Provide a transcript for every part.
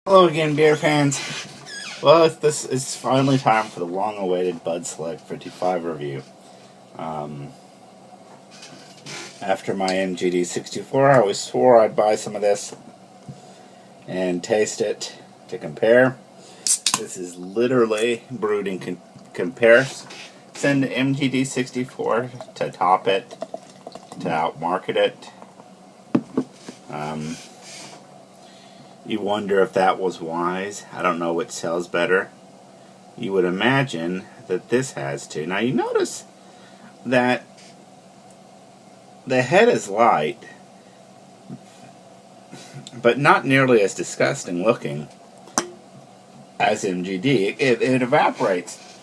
Hello again, beer fans. Well, it's finally time for the long-awaited Bud Select 55 review. Um, After my MGD 64, I always swore I'd buy some of this and taste it to compare. This is literally brewed in comparison to MGD 64 to top it, to outmarket it. You wonder if that was wise. I don't know which sells better. You would imagine that this has to. Now you notice that the head is light, but not nearly as disgusting looking as MGD. It evaporates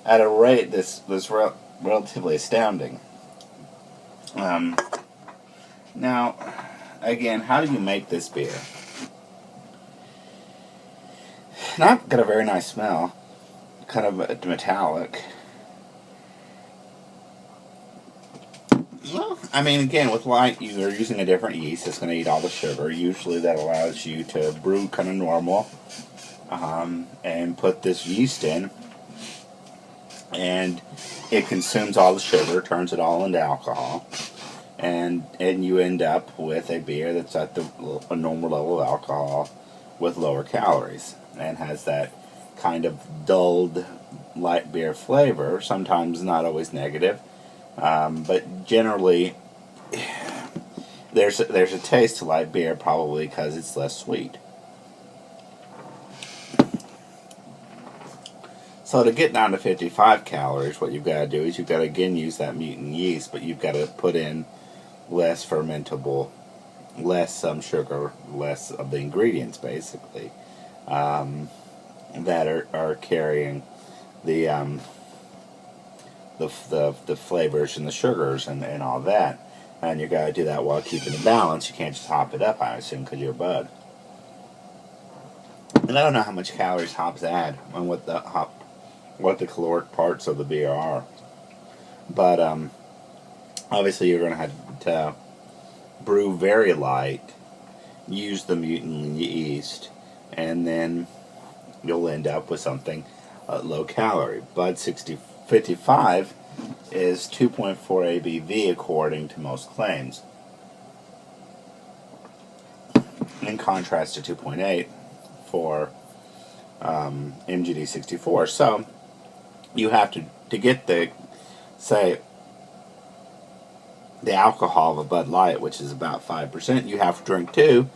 at a rate that's relatively astounding. Now, again, how do you make this beer? Not got a very nice smell, kind of metallic. Well, I mean, again, with light, you're using a different yeast. It's going to eat all the sugar. Usually that allows you to brew kind of normal and put this yeast in, and it consumes all the sugar, turns it all into alcohol, and you end up with a beer that's at a normal level of alcohol with lower calories and has that kind of dulled light beer flavor, sometimes not always negative. But generally, there's a taste to light beer, probably because it's less sweet. So to get down to 55 calories, what you've got to do is you've got to again use that mutant yeast, but you've got to put in less fermentable, less sugar, less of the ingredients basically that are carrying the flavors and the sugars and all that. And you got to do that while keeping the balance. You can't just hop it up, I assume, because you're Bud. And I don't know how much calories hops add and what the caloric parts of the beer are. But obviously you're going to have to brew very light, use the mutant yeast, and then you'll end up with something low calorie. Bud 55 is 2.4 ABV according to most claims, in contrast to 2.8 for MGD 64. So you have to get the alcohol of a Bud Light, which is about 5%, you have to drink 2,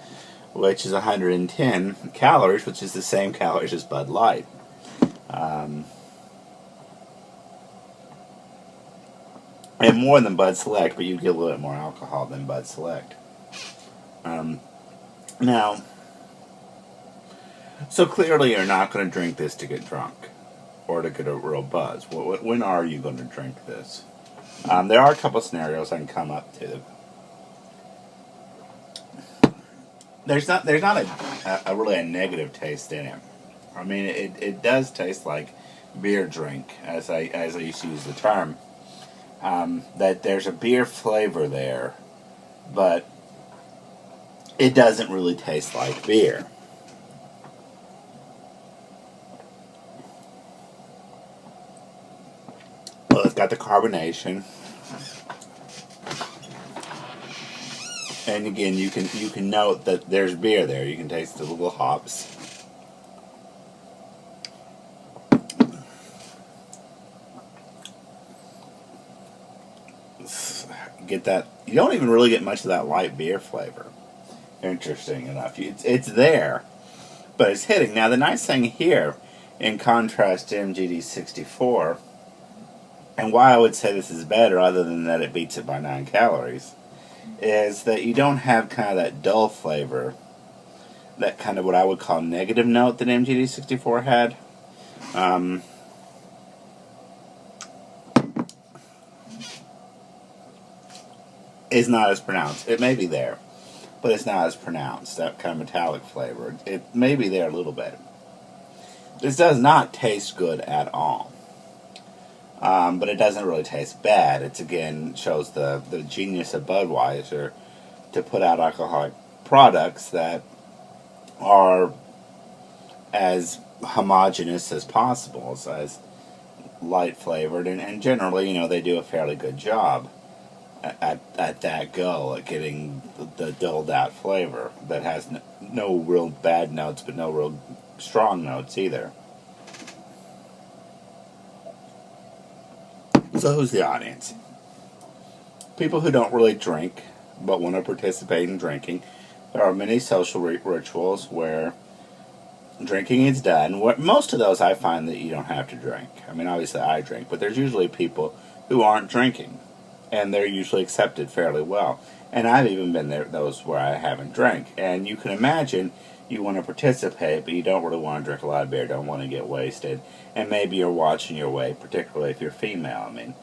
which is 110 calories, which is the same calories as Bud Light. And more than Bud Select, but you get a little bit more alcohol than Bud Select. Now, so clearly you're not going to drink this to get drunk or to get a real buzz. When are you going to drink this? There are a couple scenarios I can come up to. There's not a really a negative taste in it. I mean, it does taste like beer drink, as I used to use the term. That there's a beer flavor there, but it doesn't really taste like beer. Well, it's got the carbonation, and again, you can note that there's beer there. You can taste the little hops. Get that. You don't even really get much of that light beer flavor. Interesting enough, it's there, but it's hitting. Now the nice thing here, in contrast to MGD 64, and why I would say this is better, other than that it beats it by 9 calories, is that you don't have kind of that dull flavor, that kind of what I would call negative note that MGD 64 had. Is not as pronounced. It may be there, but it's not as pronounced. That kind of metallic flavor. It may be there a little bit. This does not taste good at all. But it doesn't really taste bad. It's again shows the genius of Budweiser to put out alcoholic products that are as homogeneous as possible, as light flavored, and generally, they do a fairly good job at that goal, at getting the dulled out flavor that has no real bad notes, but no real strong notes either. So who's the audience? People who don't really drink, but want to participate in drinking. There are many social rituals where drinking is done. Most of those I find that you don't have to drink. I mean, obviously I drink, but there's usually people who aren't drinking, and they're usually accepted fairly well. And I've even been there, those where I haven't drank. And you can imagine you want to participate, but you don't really want to drink a lot of beer, don't want to get wasted, and maybe you're watching your weight, particularly if you're female. I mean,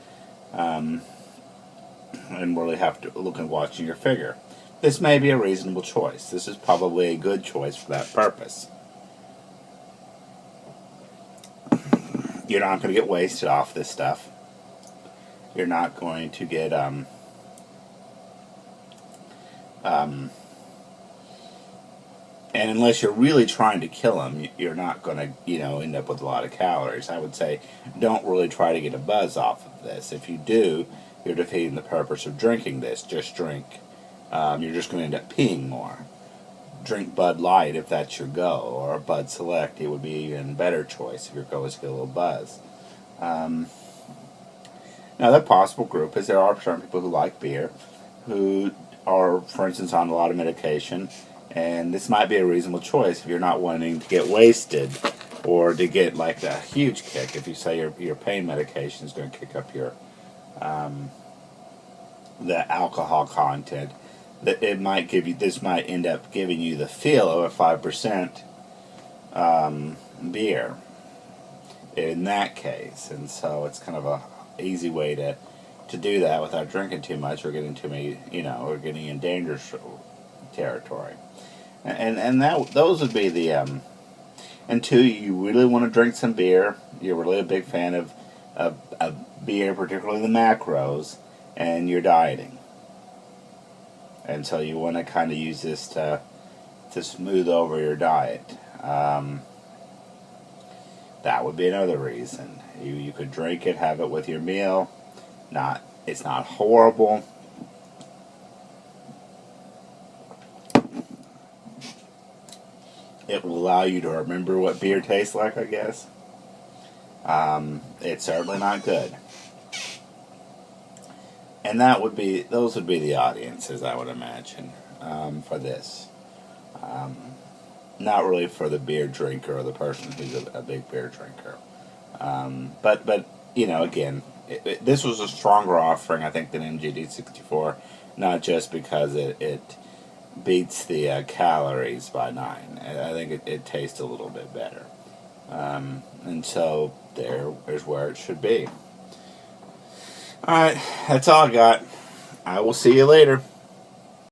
and really have to look and watching your figure. This may be a reasonable choice. This is probably a good choice for that purpose. You're not going to get wasted off this stuff. You're not going to get and unless you're really trying to kill them, you're not going to, end up with a lot of calories. I would say don't really try to get a buzz off of this. If you do, you're defeating the purpose of drinking this. Just drink. You're just going to end up peeing more. Drink Bud Light if that's your goal, or Bud Select. It would be an even better choice if your goal is to get a little buzz. Another possible group is there are certain people who like beer, who are, for instance, on a lot of medication, and this might be a reasonable choice if you're not wanting to get wasted or to get like a huge kick. If you say your pain medication is going to kick up your the alcohol content, that it might give you. This might end up giving you the feel of a 5% beer in that case, and so it's kind of a easy way to do that without drinking too much or getting too many, or getting in dangerous territory. And those would be the and two, you really want to drink some beer. You're really a big fan of beer, particularly the macros, and you're dieting. And so you want to kind of use this to smooth over your diet. That would be another reason. You could drink it, have it with your meal. It's not horrible. It will allow you to remember what beer tastes like, I guess. It's certainly not good. And those would be the audiences, I would imagine, for this. Not really for the beer drinker or the person who's a big beer drinker. But again, this was a stronger offering, I think, than MGD64, not just because it beats the calories by 9. I think it tastes a little bit better. And so there's where it should be. Alright, that's all I got. I will see you later.